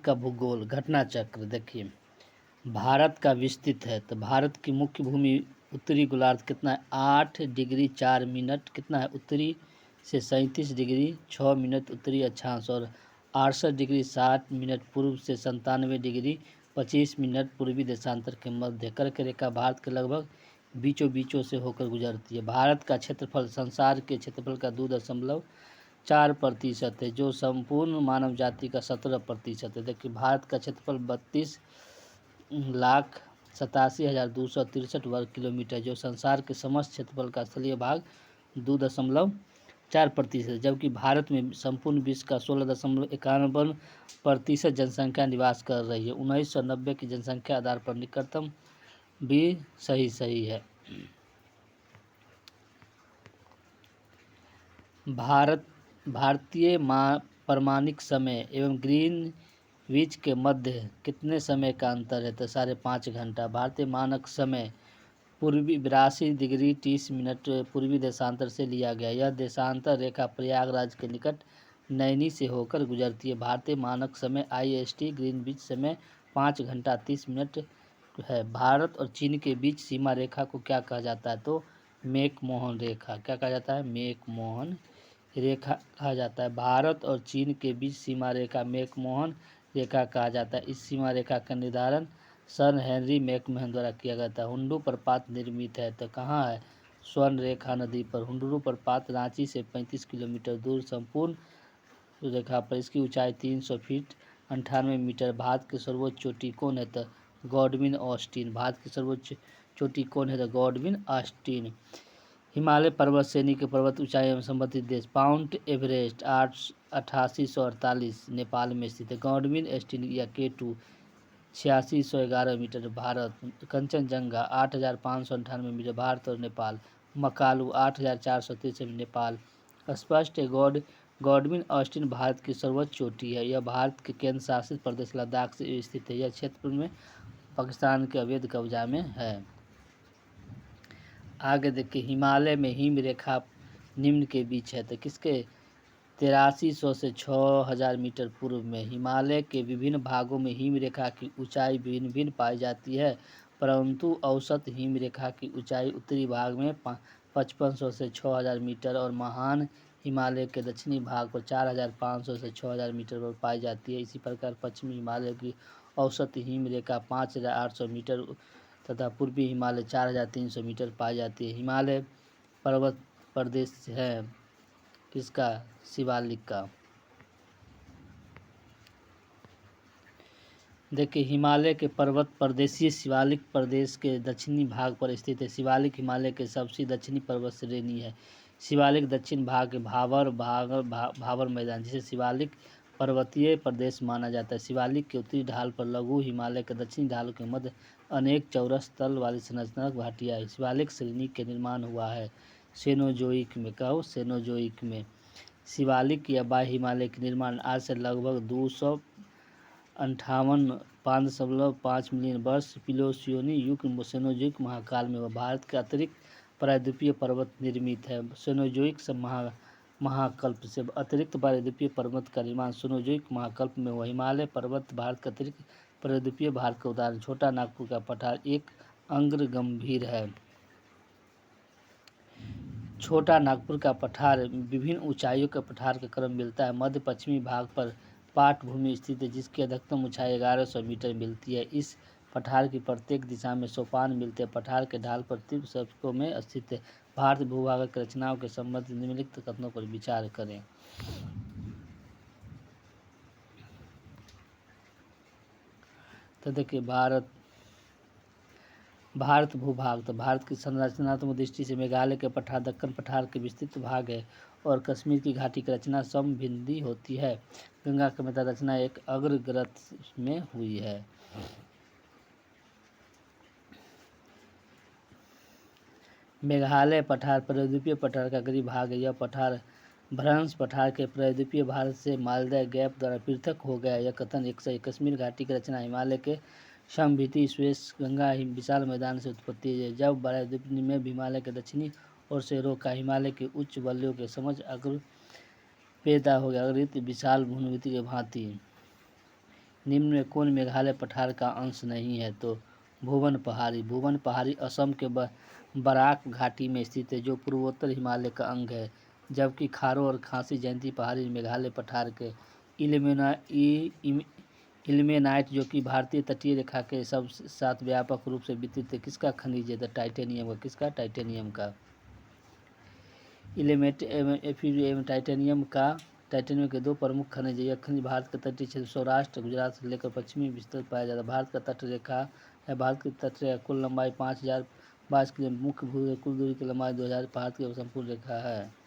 का भूगोल घटना चक्र देखिए, भारत का विस्तृत है तो भारत की मुख्य भूमि उत्तरी गोलार्ध कितना है 8 डिग्री 4 मिनट कितना है उत्तरी से 37 डिग्री 6 मिनट उत्तरी अक्षांश और 68 डिग्री 60 मिनट पूर्व से 97 डिग्री 25 मिनट पूर्वी देशांतर के मध्य कर्क रेखा भारत के लगभग बीचों से होकर गुजरती है। भारत का क्षेत्रफल संसार के क्षेत्रफल का 2.4% है जो संपूर्ण मानव जाति का 17% है। देखिए भारत का क्षेत्रफल 32,87,263 वर्ग किलोमीटर जो संसार के समस्त क्षेत्रफल का स्थलीय भाग 2.4% है, जबकि भारत में संपूर्ण विश्व का 16.51% जनसंख्या निवास कर रही है। 1990 की जनसंख्या आधार पर निकटतम भी सही है। भारतीय प्रमाणिक समय एवं ग्रीनविच के मध्य कितने समय का अंतर है तो 5.5 घंटा। भारतीय मानक समय पूर्वी 82 डिग्री 30 मिनट पूर्वी देशांतर से लिया गया। यह देशांतर रेखा प्रयागराज के निकट नैनी से होकर गुजरती है। भारतीय मानक समय IST ग्रीनविच समय 5 घंटा 30 मिनट है। भारत और चीन के बीच सीमा रेखा को क्या कहा जाता है तो मैकमोहन रेखा। क्या कहा जाता है मैकमोहन रेखा कहा जाता है। भारत और चीन के बीच सीमा रेखा मैकमोहन रेखा कहा जाता है। इस सीमा रेखा का निर्धारण सर हेनरी मैकमोहन द्वारा किया गया था। हुंडू प्रपात निर्मित है तो कहाँ है स्वर्ण रेखा नदी पर। हुंडू प्रपात रांची से 35 किलोमीटर दूर संपूर्ण रेखा पर। इसकी ऊंचाई 300 फीट 98 मीटर। भारत की सर्वोच्च चोटी कौन है तो गॉडविन ऑस्टिन। भारत की सर्वोच्च चोटी कौन है तो गॉडविन ऑस्टिन। हिमालय पर्वत श्रेणी के पर्वत ऊंचाई एवं संबंधित देश। माउंट एवरेस्ट 8848 नेपाल में स्थित है। गॉडविन ऑस्टिन या K2 8611 metre Bharat. Kanchenjunga 8598 metre Bharat और नेपाल। मकालू 8463 नेपाल। स्पष्ट है गॉडविन ऑस्टिन भारत की सर्वोच्च चोटी है। यह भारत के केंद्र शासित प्रदेश लद्दाख से स्थित है। यह क्षेत्र में पाकिस्तान के अवैध कब्जा में है। आगे देखिए हिमालय में हिम रेखा निम्न के बीच है तो किसके 8300 से 6000 मीटर पूर्व में। हिमालय के विभिन्न भागों में हिम रेखा की ऊंचाई भिन्न पाई जाती है, परंतु औसत हिम रेखा की ऊंचाई उत्तरी भाग में 5500 से 6000 मीटर और महान हिमालय के दक्षिणी भाग पर 4500 से 6000 मीटर पर पाई जाती है। इसी प्रकार पश्चिमी हिमालय की औसत हिम रेखा 5800 मीटर तथा पूर्वी हिमालय 4300 मीटर पाई जाती है। हिमालय पर्वत प्रदेश है किसका शिवालिक का। देखिए हिमालय के पर्वत प्रदेशीय शिवालिक प्रदेश के दक्षिणी भाग पर स्थित है। शिवालिक हिमालय के सबसे दक्षिणी पर्वत श्रेणी है। शिवालिक दक्षिण भाग भाबर मैदान जिसे शिवालिक पर्वतीय प्रदेश माना जाता है। शिवालिक के उत्तरी ढाल पर लघु हिमालय के दक्षिणी ढाल के मध्य अनेक चौरस तल वाली संरचनात्मक घाटियाँ है। शिवालिक श्रेणी के निर्माण हुआ है सेनोजोइक में। कहो सेनोजोइक में। शिवालिक या बाह्य हिमालय के निर्माण आज से लगभग 258.5 मिलियन वर्ष प्लीस्टोसीन युग सेनोजोइक महाकाल में हुआ। भारत के अतिरिक्त प्रायद्वीपीय पर्वत निर्मित है। सेनोजोइक महाकल्प से अतिरिक्त प्रायद्वीपीय पर्वत का निर्माण सेनोजोइक महाकल्प में हुआ। हिमालय पर्वत भारत के अतिरिक्त प्रायद्वीपीय भारत का उदाहरण। छोटा नागपुर का पठार एक अग्रगंभीर है। छोटा नागपुर का पठार विभिन्न ऊंचाइयों के पठार का क्रम मिलता है। मध्य पश्चिमी भाग पर पाटभूमि स्थित है जिसकी अधिकतम ऊंचाई 1100 मीटर मिलती है। इस पठार की प्रत्येक दिशा में सोपान मिलते हैं। पठार के ढाल पर तीव्र सर्कों में स्थित है। भारतीय भूभाग रचनाओं के संबंध निम्नलिखित कथनों पर विचार करें। तो देखिए भारत भूभाग तो भारत की संरचनात्मक दृष्टि से मेघालय के पठार दक्कन पठार के विस्तृत भाग है और कश्मीर की घाटी की रचना समभिन्दी होती है। गंगा की मध्य रचना एक अग्रग्रथ में हुई है। मेघालय पठार प्रायद्वीपीय पठार का गरीब भाग है। यह पठार भ्रंश पठार के प्रायद्वीपीय भारत से मालदह गैप द्वारा पृथक हो गया। यह कथन एक सही। कश्मीर घाटी की रचना हिमालय के समभिति स्वेश गंगा विशाल मैदान से उत्पत्ति है। जब प्रायद्वीप में हिमालय के दक्षिणी ओर से रोका हिमालय के उच्च वलयों के समझ अग्र पैदा हो गया। अग्रित विशाल भूमिति के भांति निम्न में कौन मेघालय पठार का अंश नहीं है? तो भुवन पहाड़ी। भुवन पहाड़ी असम के बराक घाटी में स्थित है, जो पूर्वोत्तर हिमालय का अंग है, जबकि खारो और खासी जयंती पहाड़ी मेघालय पठार के इल्मेनाइट, जो कि भारतीय तटीय रेखा के सब साथ व्यापक रूप से वितरित है। किसका खनिज है? तो टाइटेनियम का। किसका? टाइटेनियम का। टाइटेनियम के दो प्रमुख खनिज है। यह खनिज भारत के तटीय क्षेत्र सौराष्ट्र गुजरात से लेकर पश्चिमी विस्तृत पाया जाता है। भारत का तट रेखा है। भारत की तट रेखा कुल लंबाई 5022 किलोमीटर, मुख्य भू कुल दूरी की लंबाई 2000। भारत की संपूर्ण रेखा है।